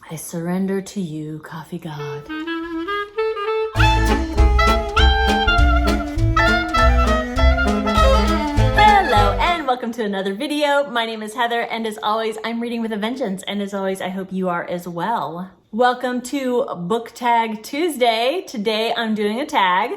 I surrender to you, coffee god. Hello and welcome to another video. My name is Heather and as always, I'm reading with a vengeance, and as always, I hope you are as well. Welcome to Book Tag Tuesday. Today I'm doing a tag.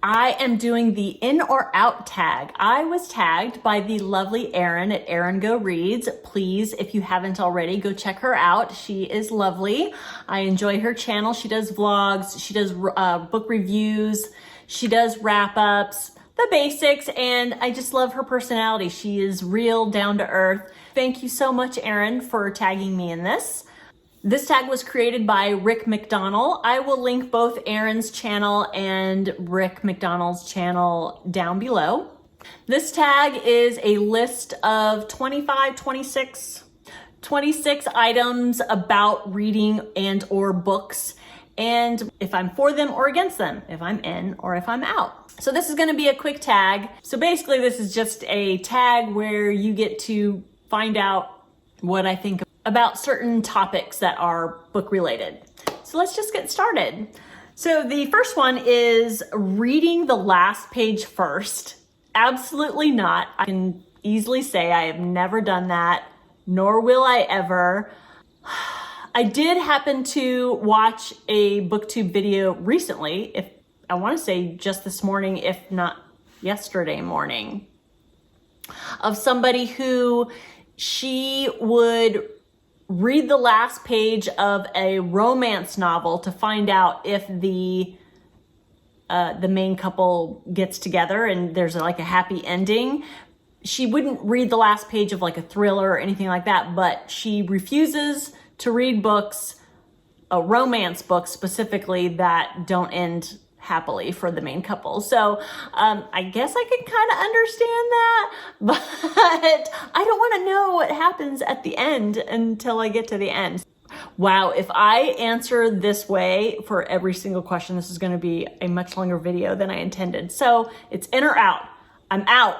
I am doing the in or out tag. I was tagged by the lovely Erin at Erin Go Reads. Please, if you haven't already, go check her out. She is lovely. I enjoy her channel. She does vlogs, she does book reviews, she does wrap-ups, the basics, and I just love her personality. She is real, down to earth. Thank you so much, Erin, for tagging me in this. This tag was created by Rick McDonald. I will link both Erin's channel and Rick McDonald's channel down below. This tag is a list of 26 items about reading and or books, and if I'm for them or against them, if I'm in or if I'm out. So this is going to be a quick tag. So basically this is just a tag where you get to find out what I think about certain topics that are book related. So let's just get started. So the first one is reading the last page first. Absolutely not. I can easily say I have never done that, nor will I ever. I did happen to watch a Booktube video recently, if I want to say just this morning, if not yesterday morning, of somebody who she would read the last page of a romance novel to find out if the main couple gets together and there's like a happy ending. She wouldn't read the last page of like a thriller or anything like that, but she refuses to read books, romance books specifically, that don't end happily for the main couple. So I guess I can kind of understand that, but I don't want to know what happens at the end until I get to the end. Wow, if I answer this way for every single question, this is going to be a much longer video than I intended. So it's in or out. I'm out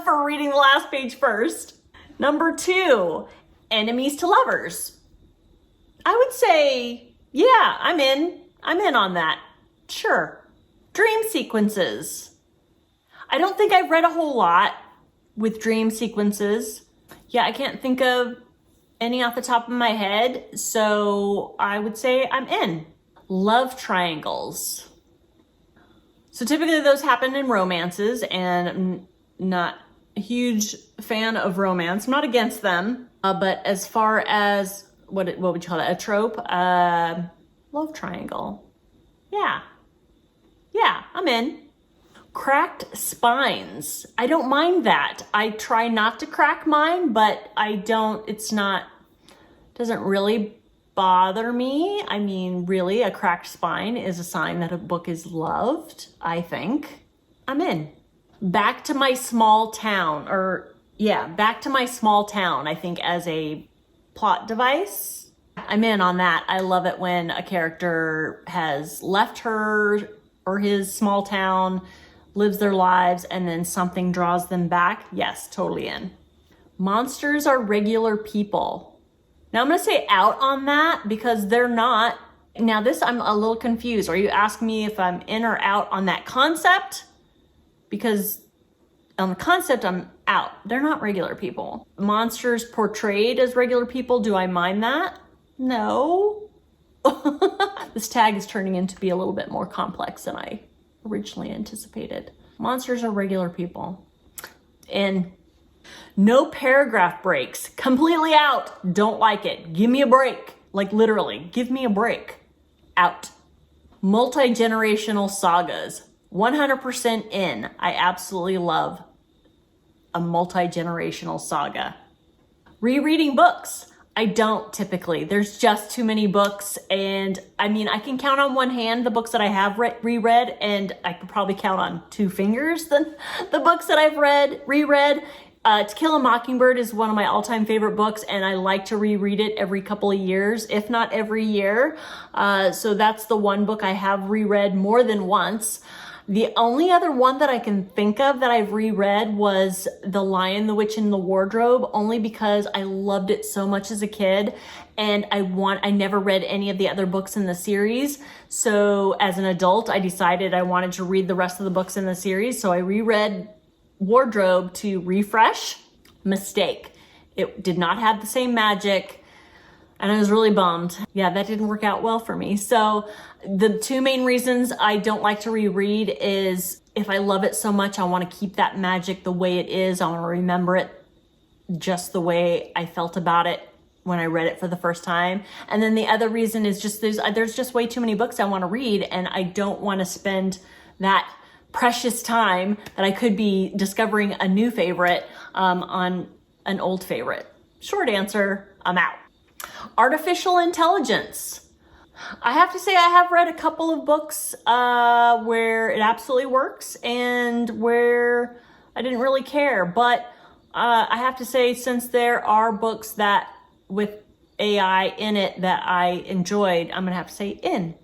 for reading the last page first. Number 2, enemies to lovers. I would say, yeah, I'm in on that. Sure. Dream sequences. I don't think I've read a whole lot with dream sequences. Yeah, I can't think of any off the top of my head, so I would say I'm in. Love triangles. So typically those happen in romances, and I'm not a huge fan of romance. I'm not against them, but as far as, what would you call that, a trope? Love triangle. Yeah, I'm in. Cracked spines. I don't mind that. I try not to crack mine, but doesn't really bother me. I mean, really, a cracked spine is a sign that a book is loved, I think. I'm in. Back to my small town, I think, as a plot device. I'm in on that. I love it when a character has left her or his small town, lives their lives, and then something draws them back. Yes, totally in. Monsters are regular people. Now I'm gonna say out on that because they're not. Now this, I'm a little confused. Are you asking me if I'm in or out on that concept? Because on the concept, I'm out. They're not regular people. Monsters portrayed as regular people, do I mind that? No. This tag is turning into be a little bit more complex than I originally anticipated. Monsters are regular people. And no paragraph breaks. Completely out. Don't like it. Give me a break. Like literally, give me a break. Out. Multi-generational sagas. 100% in. I absolutely love a multi-generational saga. Rereading books. I don't typically. There's just too many books, and I mean, I can count on one hand the books that I have reread, and I could probably count on 2 fingers the books that I've reread. To Kill a Mockingbird is one of my all-time favorite books, and I like to reread it every couple of years, if not every year. So that's the one book I have reread more than once. The only other one that I can think of that I've reread was The Lion, the Witch, and the Wardrobe, only because I loved it so much as a kid, and I never read any of the other books in the series. So as an adult, I decided I wanted to read the rest of the books in the series, so I reread Wardrobe to refresh. Mistake. It did not have the same magic, and I was really bummed. Yeah, that didn't work out well for me. So the two main reasons I don't like to reread is if I love it so much, I want to keep that magic the way it is. I want to remember it just the way I felt about it when I read it for the first time. And then the other reason is just there's just way too many books I want to read, and I don't want to spend that precious time that I could be discovering a new favorite on an old favorite. Short answer, I'm out. Artificial intelligence. I have to say I have read a couple of books where it absolutely works and where I didn't really care. But I have to say, since there are books that with AI in it that I enjoyed, I'm gonna have to say in.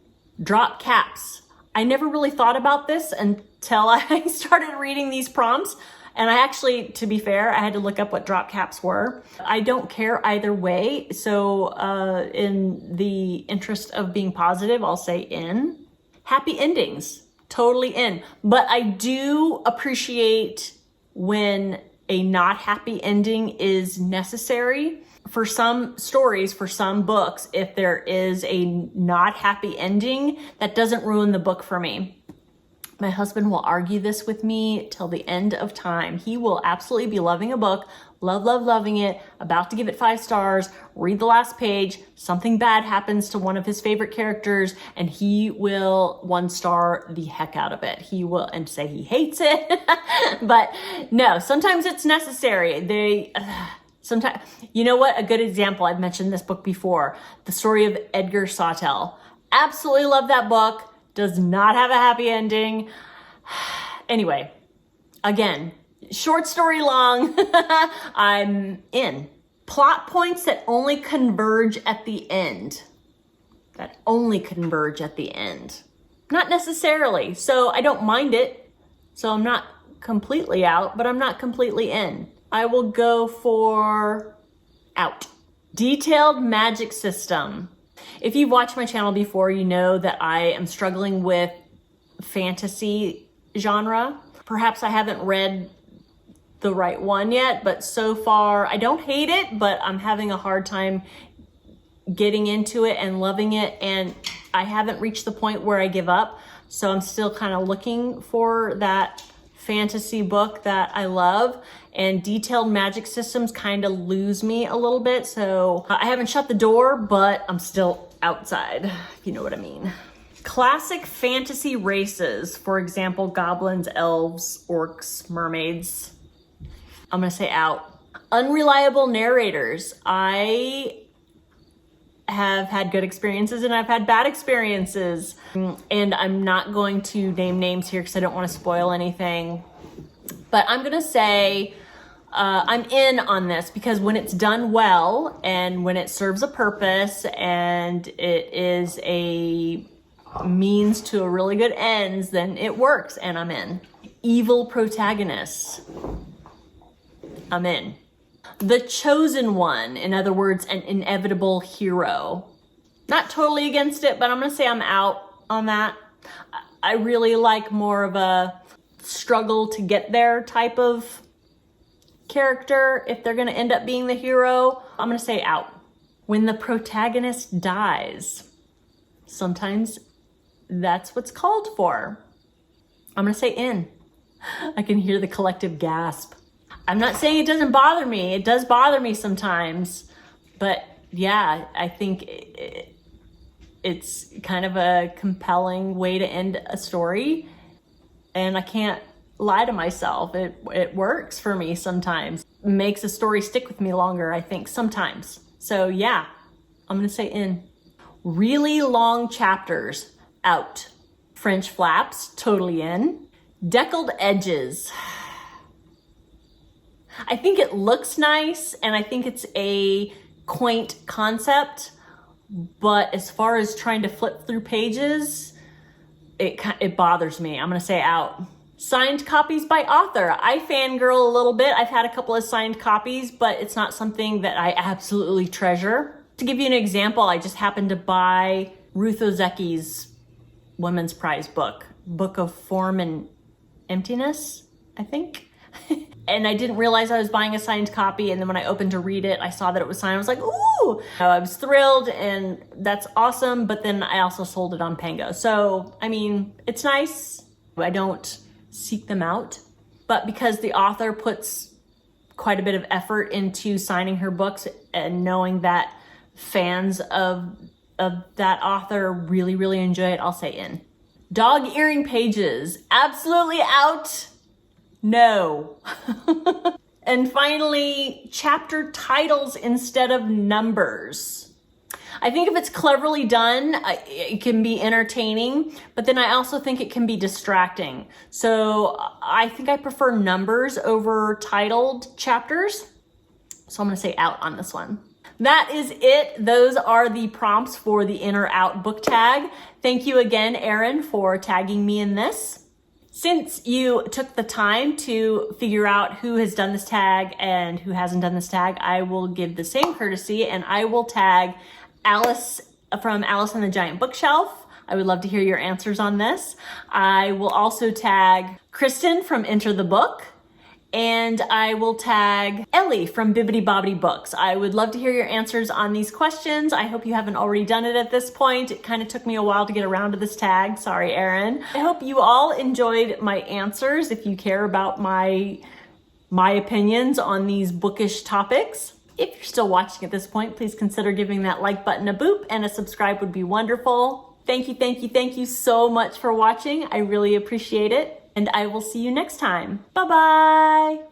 Drop caps. I never really thought about this until I started reading these prompts. And I actually, to be fair, I had to look up what drop caps were. I don't care either way. So in the interest of being positive, I'll say in. Happy endings, totally in. But I do appreciate when a not happy ending is necessary. For some stories, for some books, if there is a not happy ending, that doesn't ruin the book for me. My husband will argue this with me till the end of time. He will absolutely be loving a book, loving it, about to give it 5 stars, read the last page, something bad happens to one of his favorite characters, and he will 1-star the heck out of it. He will, and say he hates it. But no, sometimes it's necessary. Sometimes, you know what? A good example, I've mentioned this book before, The Story of Edgar Sawtelle. Absolutely love that book. Does not have a happy ending. Anyway, again, short story long, I'm in. Plot points that only converge at the end. That only converge at the end. Not necessarily. So I don't mind it. So I'm not completely out, but I'm not completely in. I will go for out. Detailed magic system. If you've watched my channel before, you know that I am struggling with fantasy genre. Perhaps I haven't read the right one yet, but so far I don't hate it, but I'm having a hard time getting into it and loving it, and I haven't reached the point where I give up. So I'm still kind of looking for that fantasy book that I love, and detailed magic systems kind of lose me a little bit. So I haven't shut the door, but I'm still outside, if you know what I mean. Classic fantasy races, for example, goblins, elves, orcs, mermaids. I'm gonna say out. Unreliable narrators. I have had good experiences and I've had bad experiences. And I'm not going to name names here because I don't want to spoil anything. But I'm gonna say I'm in on this because when it's done well and when it serves a purpose and it is a means to a really good ends, then it works and I'm in. Evil Protagonists. I'm in. The chosen one, in other words, an inevitable hero. Not totally against it, but I'm gonna say I'm out on that. I really like more of a struggle to get there type of character. If they're gonna end up being the hero, I'm gonna say out. When the protagonist dies, sometimes that's what's called for. I'm gonna say in. I can hear the collective gasp. I'm not saying it doesn't bother me. It does bother me sometimes, but yeah, I think it's kind of a compelling way to end a story, and I can't lie to myself. It works for me sometimes. Makes a story stick with me longer, I think, sometimes. So yeah, I'm gonna say in. Really long chapters, out. French flaps, totally in. Deckled edges. I think it looks nice and I think it's a quaint concept, but as far as trying to flip through pages, it bothers me. I'm gonna say out. Signed copies by author. I fangirl a little bit. I've had a couple of signed copies, but it's not something that I absolutely treasure. To give you an example, I just happened to buy Ruth Ozecki's Women's Prize book, Book of Form and Emptiness, I think. And I didn't realize I was buying a signed copy, and then when I opened to read it, I saw that it was signed. I was like, ooh! I was thrilled, and that's awesome, but then I also sold it on Pango. So, I mean, it's nice. I don't seek them out, but because the author puts quite a bit of effort into signing her books and knowing that fans of that author really, really enjoy it, I'll say in. Dog earring pages, absolutely out. No. And finally, chapter titles instead of numbers. I think if it's cleverly done, it can be entertaining, but then I also think it can be distracting. So I think I prefer numbers over titled chapters. So I'm gonna say out on this one. That is it. Those are the prompts for the in or out book tag. Thank you again, Erin, for tagging me in this. Since you took the time to figure out who has done this tag and who hasn't done this tag, I will give the same courtesy and I will tag Alice from Alice and the Giant Bookshelf. I would love to hear your answers on this. I will also tag Kristen from Enter the Book, and I will tag Ellie from Bibbidi Bobbidi Books. I would love to hear your answers on these questions. I hope you haven't already done it at this point. It kind of took me a while to get around to this tag. Sorry, Erin. I hope you all enjoyed my answers. If you care about my opinions on these bookish topics. If you're still watching at this point, please consider giving that like button a boop, and a subscribe would be wonderful. Thank you so much for watching. I really appreciate it. And I will see you next time. Bye-bye.